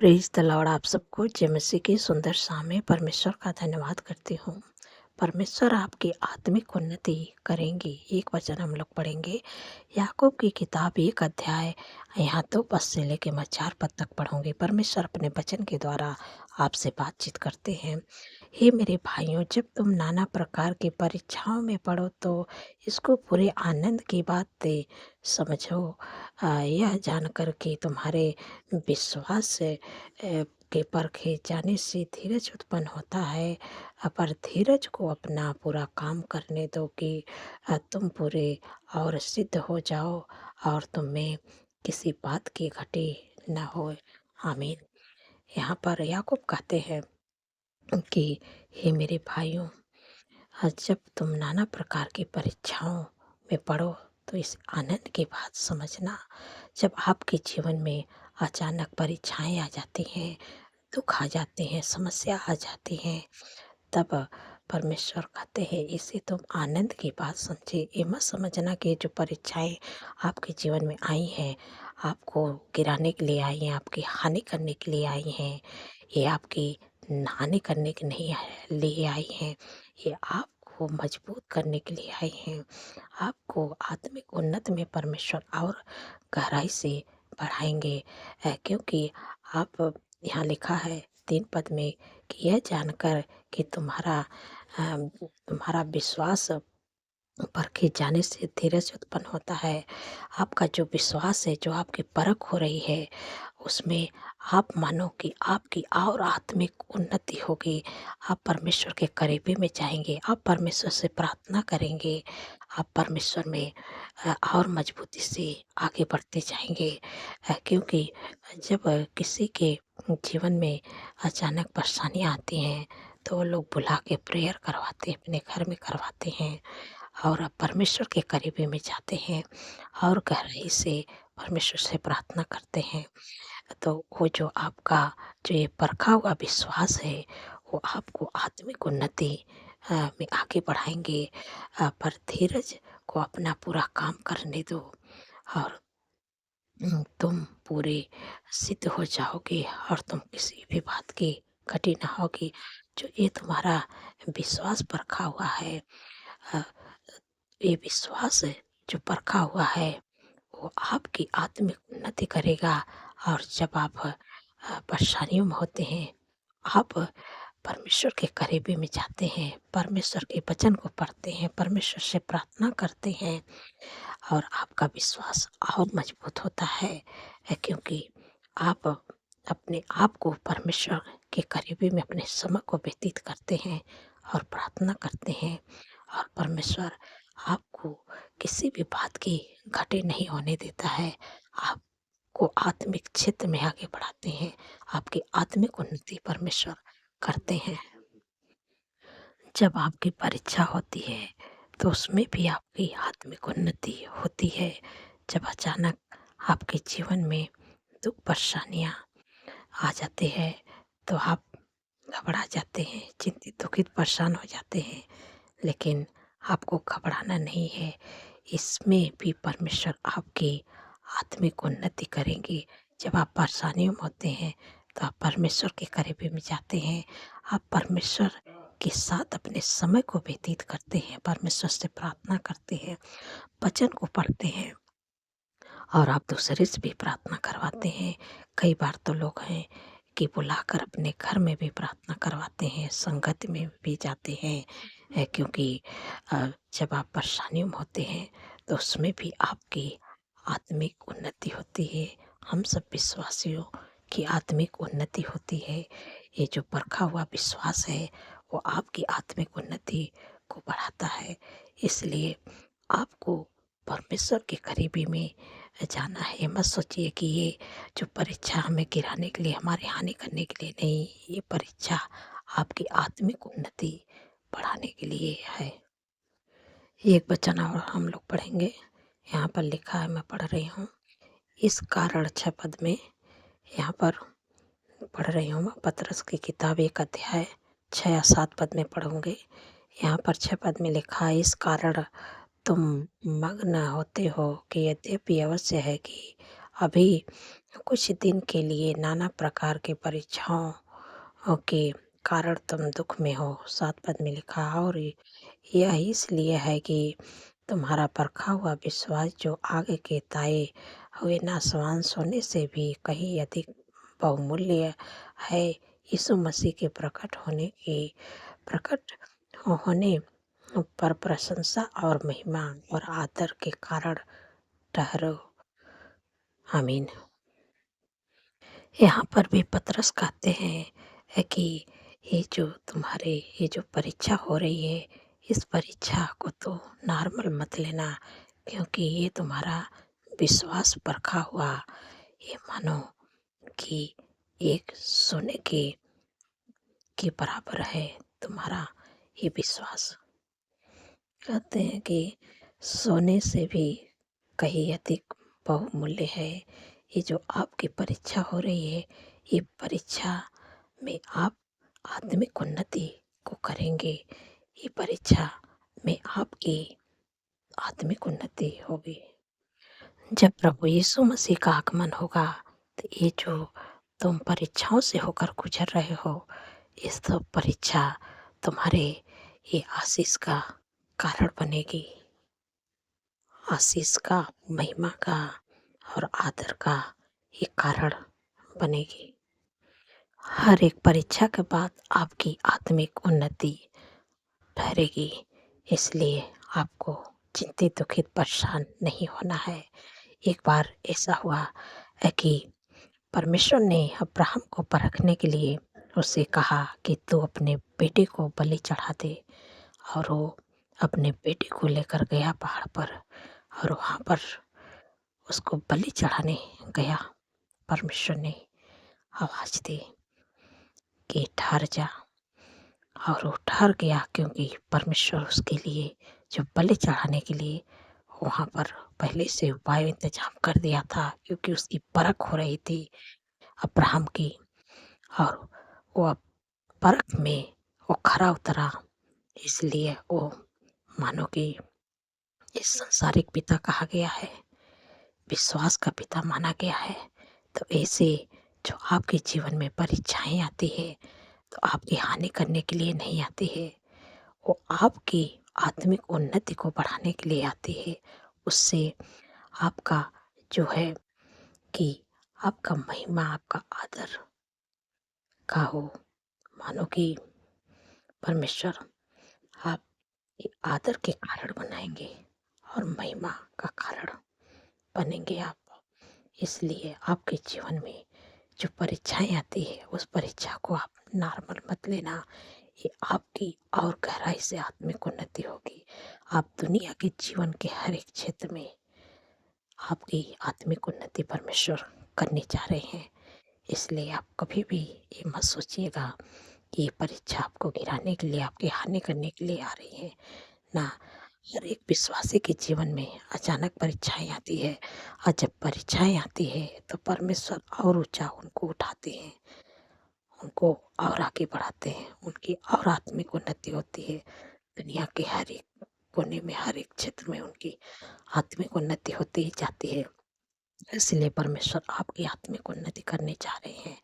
Praise the Lord. आप सबको जय मसीह की सुंदर शाम में परमेश्वर का धन्यवाद करती हूँ। परमेश्वर आपकी आत्मिक उन्नति करेंगे। एक वचन हम लोग पढ़ेंगे, याकूब की किताब 1 अध्याय यहाँ 2 पद से लेके मैं 4 पद तक पढ़ूँगी। परमेश्वर अपने वचन के द्वारा आपसे बातचीत करते हैं। हे मेरे भाइयों, जब तुम नाना प्रकार की परीक्षाओं में पड़ो तो इसको पूरे आनंद की बात समझो। यह जानकर कि तुम्हारे विश्वास से के परखे जाने से धीरज उत्पन्न होता है। पर धीरज को अपना पूरा काम करने दो कि तुम पूरे और सिद्ध हो जाओ और तुम में किसी बात की घटी न हो। आमीन। यहाँ पर याकूब कहते हैं कि हे मेरे भाइयों, जब तुम नाना प्रकार की परीक्षाओं में पड़ो तो इस आनंद की बात समझना। जब आपके जीवन में अचानक परीक्षाएं आ जाती हैं, दुख आ जाते हैं, समस्या आ जाती हैं, तब परमेश्वर कहते हैं इसे तुम आनंद की बात समझे। ये मत समझना कि जो परीक्षाएं आपके जीवन में आई हैं, आपको गिराने के लिए आई हैं, आपकी हानि करने के लिए आई हैं, ये आपकी हानि करने के नहीं लिए आई हैं, ये आपको मजबूत करने के लिए आई हैं। आपको आत्मिक उन्नति में परमेश्वर और गहराई से बढ़ाएंगे। क्योंकि आप, यहाँ लिखा है 3 पद में कि यह जानकर कि तुम्हारा विश्वास परखे जाने से धीरज उत्पन्न होता है। आपका जो विश्वास है, जो आपकी परख हो रही है, उसमें आप मानो कि आपकी और आत्मिक उन्नति होगी। आप परमेश्वर के करीबी में जाएँगे, आप परमेश्वर से प्रार्थना करेंगे, आप परमेश्वर में और मजबूती से आगे बढ़ते जाएँगे। क्योंकि जब किसी के जीवन में अचानक परेशानियाँ आती हैं, तो वो लोग बुला के प्रेयर करवाते हैं, अपने घर में करवाते हैं और अब परमेश्वर के करीबी में जाते हैं और गहराई से परमेश्वर से प्रार्थना करते हैं। तो वो जो आपका जो ये परखा हुआ विश्वास है, वो आपको आत्मिक उन्नति में आगे बढ़ाएँगे। पर धीरज को अपना पूरा काम करने दो और तुम पूरे सिद्ध हो जाओगे और तुम किसी भी बात की घटी ना होगी। जो ये तुम्हारा विश्वास परखा हुआ है, अ, ये विश्वास जो परखा हुआ है, वो आपकी आत्मिक उन्नति करेगा। और जब आप परेशानियों में होते हैं, आप परमेश्वर के करीबी में जाते हैं, परमेश्वर के वचन को पढ़ते हैं, परमेश्वर से प्रार्थना करते हैं और आपका विश्वास और मजबूत होता है। क्योंकि आप अपने आप को परमेश्वर के करीबी में अपने समय को व्यतीत करते हैं और प्रार्थना करते हैं और परमेश्वर आपको किसी भी बात की घटी नहीं होने देता है। आपको आत्मिक क्षेत्र में आगे बढ़ाते हैं, आपकी आत्मिक उन्नति परमेश्वर करते हैं। जब आपकी परीक्षा होती है तो उसमें भी आपकी आत्मिक उन्नति होती है। जब अचानक आपके जीवन में दुख परेशानियाँ आ जाते हैं तो आप घबरा जाते हैं, चिंतित दुखित परेशान हो जाते हैं, लेकिन आपको घबराना नहीं है। इसमें भी परमेश्वर आपकी आत्मिक उन्नति करेंगे। जब आप परेशानियों में होते हैं तो आप परमेश्वर के करीबी में जाते हैं, आप परमेश्वर के साथ अपने समय को व्यतीत करते हैं, परमेश्वर से प्रार्थना करते हैं, वचन को पढ़ते हैं और आप दूसरे से भी प्रार्थना करवाते हैं। कई बार तो लोग हैं कि बुलाकर अपने घर में भी प्रार्थना करवाते हैं, संगति में भी जाते हैं। क्योंकि जब आप परेशानियों में होते हैं तो उसमें भी आपकी आत्मिक उन्नति होती है। हम सब विश्वासियों की आत्मिक उन्नति होती है। ये जो परखा हुआ विश्वास है, वो आपकी आत्मिक उन्नति को बढ़ाता है। इसलिए आपको परमेश्वर के करीबी में जाना है। ये मत सोचिए कि ये जो परीक्षा हमें गिराने के लिए, हमारी हानि करने के लिए नहीं, ये परीक्षा आपकी आत्मिक उन्नति बढ़ाने के लिए है। एक वचन और हम लोग पढ़ेंगे। यहाँ पर लिखा है, मैं पढ़ रही हूँ। इस कारण 6 पद में यहाँ पर पढ़ रही हूँ मैं। पतरस की किताब 1 अध्याय 6 या 7 पद में पढ़ूँगी। यहाँ पर 6 पद में लिखा है, इस कारण तुम मग्न होते हो कि यद्यपि अवश्य है कि अभी कुछ दिन के लिए नाना प्रकार के परीक्षाओं के कारण तुम दुख में हो। 7 पद में लिखा और यह इसलिए है कि तुम्हारा परखा हुआ विश्वास जो आग के ताए हुए नासवान सोने से भी कहीं अधिक बहुमूल्य है, यीशु मसीह के प्रकट होने पर प्रशंसा और महिमा और आदर के कारण ठहरो। आमीन। यहाँ पर भी पतरस कहते हैं कि ये जो परीक्षा हो रही है, इस परीक्षा को तो नॉर्मल मत लेना, क्योंकि ये तुम्हारा विश्वास परखा हुआ, ये मानो कि एक सोने के बराबर है तुम्हारा ये विश्वास। कहते हैं कि सोने से भी कहीं अधिक बहुमूल्य है। ये जो आपकी परीक्षा हो रही है, ये परीक्षा में आप आत्मिक उन्नति को करेंगे। ये परीक्षा में आपकी आत्मिक उन्नति होगी। जब प्रभु यीशु मसीह का आगमन होगा, तो ये जो तुम परीक्षाओं से होकर गुजर रहे हो, इस सब परीक्षा तुम्हारे ये आशीष का कारण बनेगी। आशीष का, महिमा का और आदर का ये कारण बनेगी। हर एक परीक्षा के बाद आपकी आत्मिक उन्नति ठहरेगी। इसलिए आपको चिंतित, दुखित, परेशान नहीं होना है। एक बार ऐसा हुआ है कि परमेश्वर ने अब्राहम को परखने के लिए उससे कहा कि तू अपने बेटे को बलि चढ़ा दे, और वो अपने बेटे को लेकर गया पहाड़ पर, और वहाँ पर उसको बलि चढ़ाने गया। परमेश्वर ने आवाज़ दी कि ठहर जा, और वो ठहर गया, क्योंकि परमेश्वर उसके लिए जो बलि चढ़ाने के लिए वहाँ पर पहले से उपाय इंतजाम कर दिया था, क्योंकि उसकी परख हो रही थी अब्राहम की, और वो परख में वो खरा उतरा। इसलिए वो मानो कि इस सांसारिक पिता कहा गया है, विश्वास का पिता माना गया है। तो ऐसे जो आपके जीवन में परीक्षाएं आती है, तो आपकी हानि करने के लिए नहीं आती है, वो आपकी आत्मिक उन्नति को बढ़ाने के लिए आती है। उससे आपका जो है कि आपका महिमा, आपका आदर का हो। मानो कि परमेश्वर आप आदर के कारण बनाएंगे और महिमा का कारण बनेंगे आप। इसलिए आपके जीवन में जो परीक्षाएं आती है, उस परीक्षा को आप नॉर्मल मत लेना। ये आपकी और गहराई से आत्मिक उन्नति होगी। आप दुनिया के जीवन के हर एक क्षेत्र में आपकी आत्मिक उन्नति परमेश्वर करने जा रहे हैं। इसलिए आप कभी भी ये मत सोचिएगा कि ये परीक्षा आपको गिराने के लिए, आपकी हानि करने के लिए आ रही है। ना, हर एक विश्वासी के जीवन में अचानक परीक्षाएं आती है, और जब परीक्षाएं आती है तो परमेश्वर और ऊंचा उनको उठाते हैं, उनको और आगे बढ़ाते हैं, उनकी और आत्मिक उन्नति होती है। दुनिया के हर एक कोने में, हर एक क्षेत्र में उनकी आत्मिक उन्नति होती ही जाती है। इसलिए परमेश्वर आपकी आत्मिक उन्नति करने जा रहे हैं।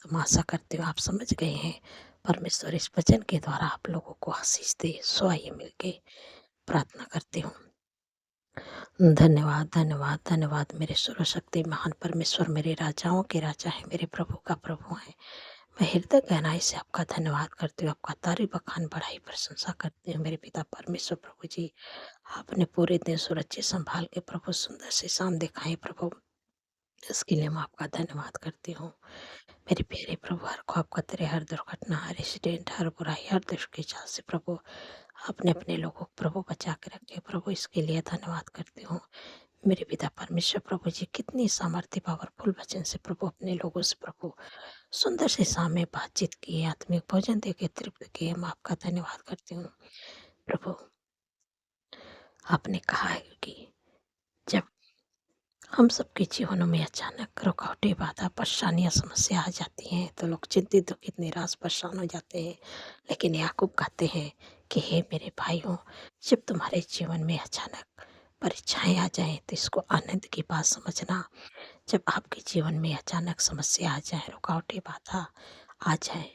तो मैं आशा करती हूँ आप समझ गए हैं। परमेश्वर इस वचन के द्वारा आप लोगों को आशीष दे। सो आइए मिलके प्रार्थना करती हूँ। धन्यवाद, धन्यवाद, धन्यवाद मेरे सर्वशक्ति महान परमेश्वर, मेरे राजाओं के राजा हैं, मेरे प्रभु का प्रभु हैं। मैं हृदय गहराई से आपका धन्यवाद करती हूँ, आपका तारीफ, बखान, बढ़ाई, प्रशंसा करती हूँ। मेरे पिता परमेश्वर प्रभु जी, आपने पूरे दिन सुरक्षित संभाल के प्रभु सुंदर से शाम दिखाए प्रभु, इसके लिए मैं आपका धन्यवाद करती हूँ। मेरे प्यारे प्रभु, हर ख्वाब खतरे, हर दुर्घटना, हर एक्सीडेंट, हर बुराई, हर दुष्ट की चाल से प्रभु आपने अपने लोगों को प्रभु बचा के रखे प्रभु, इसके लिए धन्यवाद करती हूँ। मेरे पिता परमेश्वर प्रभु जी, कितनी सामर्थ्य पावरफुल वचन से प्रभु अपने लोगों से प्रभु सुंदर से सामने बातचीत की, आत्मिक भोजन दे के तृप्त किए। मैं आपका धन्यवाद करती हूँ प्रभु। आपने कहा है कि जब हम सबके जीवनों में अचानक रुकावटें, बाधा, परेशानियां, समस्या आ जाती हैं, तो लोग चिंतित, दुखित, निराश, परेशान हो जाते हैं। लेकिन याकूब कहते हैं कि हे मेरे भाइयों, जब तुम्हारे जीवन में अचानक परीक्षाएं आ जाएं, तो इसको आनंद की बात समझना। जब आपके जीवन में अचानक समस्या आ जाए, रुकावटें, बाधा आ जाए,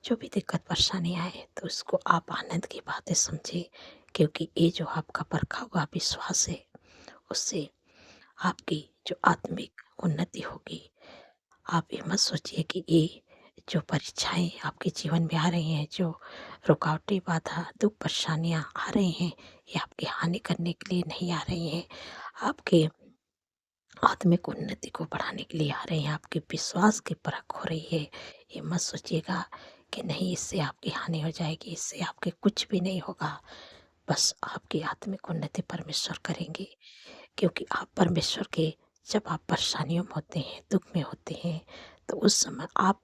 जो भी दिक्कत परेशानी आए, तो उसको आप आनंद की बातें समझिए, क्योंकि ये जो आपका परखा हुआ विश्वास है, उससे आपकी जो आत्मिक उन्नति होगी। आप ये मत सोचिए कि ये जो परीक्षाएँ आपके जीवन में आ रही हैं, जो रुकावटें, बाधा, दुःख, परेशानियाँ आ रही हैं, ये आपकी हानि करने के लिए नहीं आ रही हैं। आपके आत्मिक उन्नति को बढ़ाने के लिए आ रही हैं, आपके विश्वास की परख हो रही है। ये मत सोचिएगा कि नहीं, इससे आपकी हानि हो जाएगी, इससे आपके कुछ भी नहीं होगा। बस आपकी आत्मिक उन्नति परमेश्वर करेंगे, क्योंकि आप परमेश्वर के, जब आप परेशानियों में होते हैं, दुःख में होते हैं, तो उस समय आप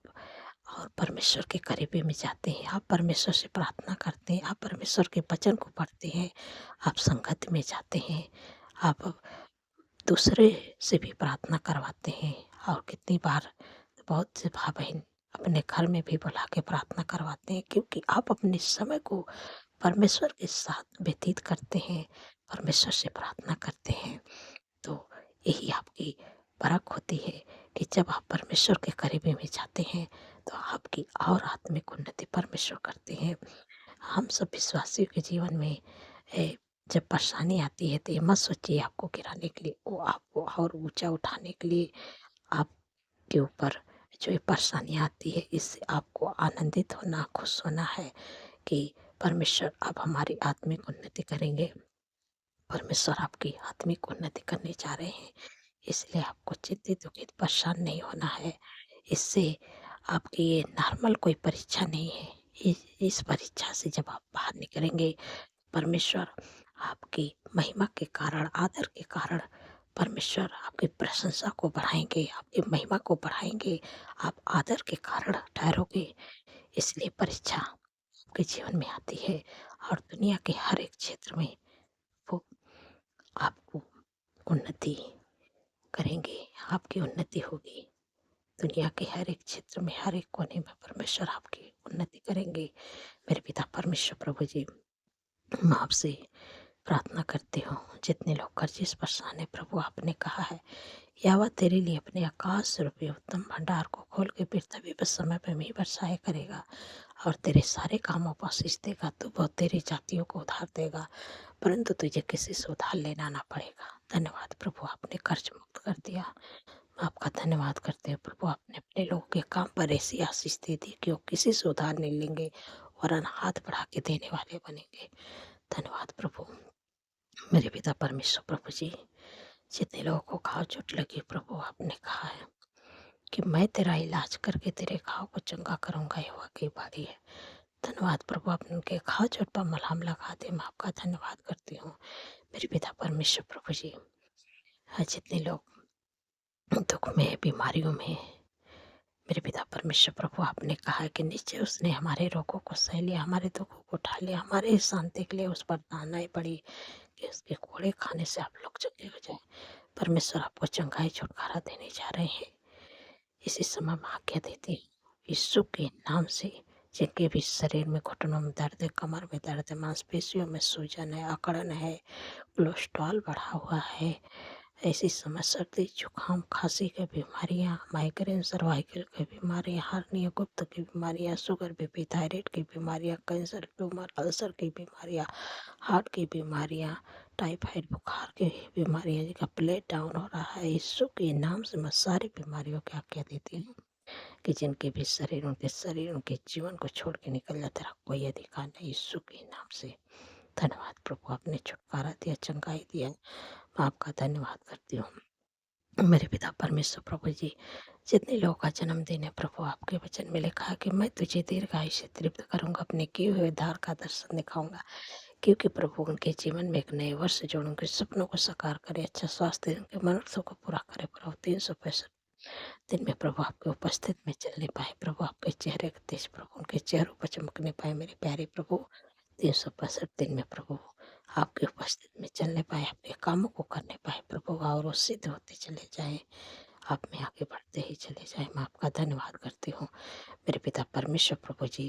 और परमेश्वर के करीबी में जाते हैं, आप परमेश्वर से प्रार्थना करते हैं, आप परमेश्वर के वचन को पढ़ते हैं, आप संगत में जाते हैं, आप दूसरे से भी प्रार्थना करवाते हैं। और कितनी बार बहुत से भाई बहन अपने घर में भी बुला के प्रार्थना करवाते हैं, क्योंकि आप अपने समय को परमेश्वर के साथ व्यतीत करते हैं, परमेश्वर से प्रार्थना करते हैं। तो यही आपकी परख होती है कि जब आप परमेश्वर के करीबी में जाते हैं, तो आपकी और आत्मिक उन्नति परमेश्वर करते हैं। हम सब विश्वासियों के जीवन में जब परेशानी आती है, तो ये मत सोचिए आपको गिराने के लिए, वो आपको और ऊंचा उठाने के लिए आपके ऊपर जो ये परेशानियाँ आती है, इससे आपको आनंदित होना, खुश होना है कि परमेश्वर अब हमारी आत्मिक उन्नति करेंगे। परमेश्वर आपकी आत्मिक उन्नति करने जा रहे हैं, इसलिए आपको चिंतित दुखित परेशान नहीं होना है। इससे आपकी ये नॉर्मल कोई परीक्षा नहीं है। इस परीक्षा से जब आप बाहर निकलेंगे, परमेश्वर आपकी महिमा के कारण, आदर के कारण परमेश्वर आपकी प्रशंसा को बढ़ाएँगे, आपकी महिमा को बढ़ाएँगे, आप आदर के कारण ठहरोगे। इसलिए परीक्षा आपके जीवन में आती है, और दुनिया के हर एक क्षेत्र में वो आपको उन्नति करेंगे, आपकी उन्नति होगी। दुनिया के हर एक क्षेत्र में, हर एक कोने में परमेश्वर आपकी उन्नति करेंगे। मेरे पिता परमेश्वर प्रभु जी, मैं आपसे प्रार्थना करती हूँ, जितने लोग कर्ज़े से परेशान हैं प्रभु, आपने कहा है, यहोवा तेरे लिए अपने आकाश रूपी उत्तम भंडार को खोल के फिर तभी बस समय पे मेंह बरसाया करेगा, और तेरे सारे कामों पर आशीष देगा। तू बहुत तेरी जातियों को उधार देगा, परंतु तुझे किसी से उधार लेना ना पड़ेगा। धन्यवाद प्रभु, आपने कर्ज मुक्त कर दिया। मैं आपका धन्यवाद करते हैं प्रभु, आपने अपने लोगों के काम पर ऐसी आशीष दे दी कि वो किसी से उधार नहीं लेंगे, वरन हाथ बढ़ा के देने वाले बनेंगे। धन्यवाद प्रभु। मेरे पिता परमेश्वर प्रभु जी, जितने लोगों को घाव चोट लगी प्रभु, आपने कहा है कि मैं तेरा इलाज करके तेरे घाव को चंगा करूंगा, यहोवा की बारी है। धन्यवाद प्रभु, आपने उनके घाव चोट पर मलहम लगा दे, मैं आपका धन्यवाद करती हूँ। मेरे पिता परमेश्वर प्रभु जी, जितने लोग दुख में, बीमारियों में, मेरे पिता परमेश्वर प्रभु, आपने कहा है कि निश्चय उसने हमारे रोगों को सह लिया, हमारे दुखों को उठा लिया, हमारे शांति के लिए उस पर दानाई पड़ी कि उसके कोड़े खाने से आप लोग चंगे हो जाए। परमेश्वर आपको चंगाई छुटकारा देने जा रहे हैं। इसी समय मैं आज्ञा देती हूँ, यीशु के नाम से, जिनके भी शरीर में, घुटनों में दर्द है, कमर में दर्द है, मांसपेशियों में सूजन है, अकड़न है, कोलेस्ट्रॉल बढ़ा हुआ है, ऐसी समय सर्दी, जुकाम, खांसी की बीमारियां, माइग्रेन, सर्वाइकल की बीमारियां, हार्निया, गुप्त की बीमारियां, शुगर, बीपी, थायराइड की बीमारियां, कैंसर, ट्यूमर, अल्सर की बीमारियां, हार्ट की बीमारियां, टाइफाइड बुखार की बीमारियां, जिनका प्लेट डाउन हो रहा है, यीशु के नाम से मैं सारी बीमारियों की आज्ञा देती हूँ कि जिनके भी शरीर, उनके जीवन को छोड़ के निकल जाता रहा, कोई अधिकार नहीं, यीशु के नाम से। धन्यवाद प्रभु, आपने छुटकारा दिया, चंगाई दिया, मैं आपका धन्यवाद करती हूँ। मेरे पिता परमेश्वर प्रभु जी, जितने लोगों का जन्मदिन है प्रभु, आपके वचन में लिखा है कि मैं तुझे दीर्घायु से तृप्त करूंगा, अपने किए हुए उद्धार का दर्शन दिखाऊंगा, क्योंकि प्रभु उनके जीवन में एक नए वर्ष जोड़, उनके सपनों को साकार करे, अच्छा स्वास्थ्य दे, उनके मनोरथों को पूरा करे प्रभु। 365 दिन में प्रभु आपके उपस्थित में चलने पाए प्रभु, आपके चेहरे के तेज प्रभु उनके चेहरों पर चमकने पाए मेरे प्यारे प्रभु। 365 दिन में प्रभु आपके उपस्थित में चलने पाए, अपने कामों को करने पाए प्रभु, और वो सिद्ध होते चले जाए, आप में आगे बढ़ते ही चले जाए। मैं आपका धन्यवाद करती हूँ मेरे पिता परमेश्वर प्रभु जी,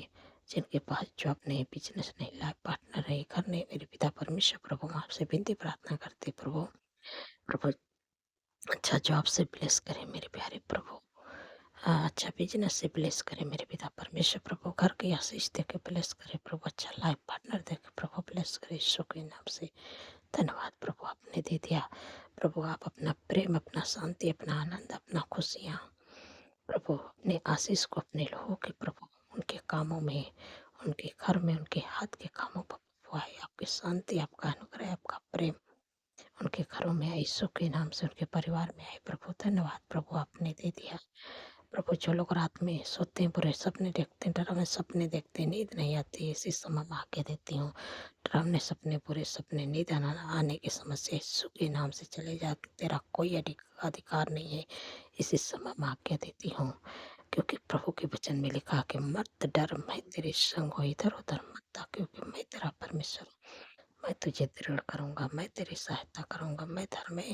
जिनके पास जॉब नहीं, बिजनेस नहीं, लाइफ पार्टनर नहीं, घर नहीं, मेरे पिता परमेश्वर प्रभु, मैं आपसे विनती प्रार्थना करती प्रभु। प्रभु अच्छा जॉब से ब्लेस करें मेरे प्यारे प्रभु। अच्छा बिज़नेस से ब्लेस करें मेरे पिता परमेश्वर प्रभु। घर की आशीष देके ब्लेस करें प्रभु। अच्छा लाइफ पार्टनर देके प्रभु ब्लेस करें यीशु के नाम से। धन्यवाद प्रभु आपने दे दिया। प्रभु आप अपना प्रेम, अपना शांति, अपना आनंद, अपना खुशियाँ प्रभु अपने आशीष को अपने लोगों के प्रभु उनके कामों में, उनके घर में, उनके हाथ के कामों पर प्रभु आए। आपकी शांति, आपका अनुग्रह, आपका प्रेम उनके घरों में आए यीशु के नाम से। उनके परिवार में आए प्रभु। धन्यवाद प्रभु आपने दे दिया। प्रभु जो लोग रात में सोते हैं, बुरे सपने देखते हैं, डरावने सपने देखते हैं, नींद नहीं आती, इसी समय मैं आके देती हूँ। डरावने सपने, बुरे सपने, नींद आने की समस्या यीशु के नाम से चले जा। तेरा कोई अधिकार नहीं है। इसी समय मैं आज्ञा देती हूँ, क्योंकि प्रभु के वचन में लिखा कि मत डर, मैं तेरे संग हूँ, इधर उधर मत आ, क्योंकि मैं तेरा परमेश्वर हूँ। मैं तुझे दृढ़ करूंगा, मैं तेरी सहायता करूंगा, मैं धर्म में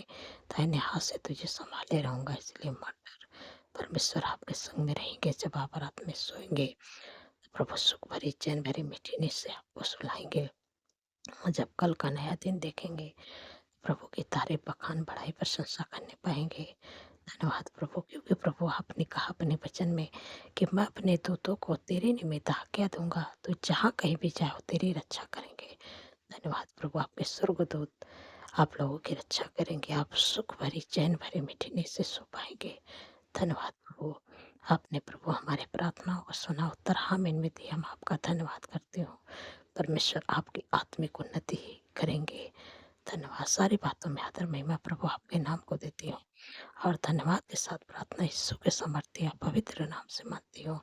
दाहिने हाथ से तुझे संभाले रहूंगा। इसलिए मत डर। परमेश्वर आपके संग में रहेंगे। जब आप रात में सोएंगे तो प्रभु सुख भरी, चैन भरी, मीठी नींद से आपको सुलाएंगे। और जब कल का नया दिन देखेंगे, प्रभु की तारीफ, बखान, बढ़ाई, प्रशंसा करने पाएंगे। धन्यवाद प्रभु, क्योंकि प्रभु आपने कहा अपने वचन में कि मैं अपने दूतों को तेरे निमित्त आज्ञा दूंगा, तो जहाँ कहीं भी जाओ तेरी रक्षा करेंगे। धन्यवाद प्रभु, आपके स्वर्गदूत आप लोगों की रक्षा करेंगे। आप सुख भरी, चैन भरी, मीठी नींद से सो पाएंगे। धन्यवाद प्रभु, आपने प्रभु हमारे प्रार्थनाओं को सुना, उत्तर आमीन में दिया। हम आपका धन्यवाद करते हो। परमेश्वर आपकी आत्मिक उन्नति करेंगे। धन्यवाद। सारी बातों में आदर महिमा प्रभु आपके नाम को देती हूँ, और धन्यवाद के साथ प्रार्थना यीशु के समर्थी पवित्र नाम से मानती हूँ।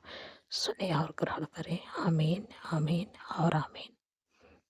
सुने और ग्रहण करें। आमीन, आमीन और आमीन।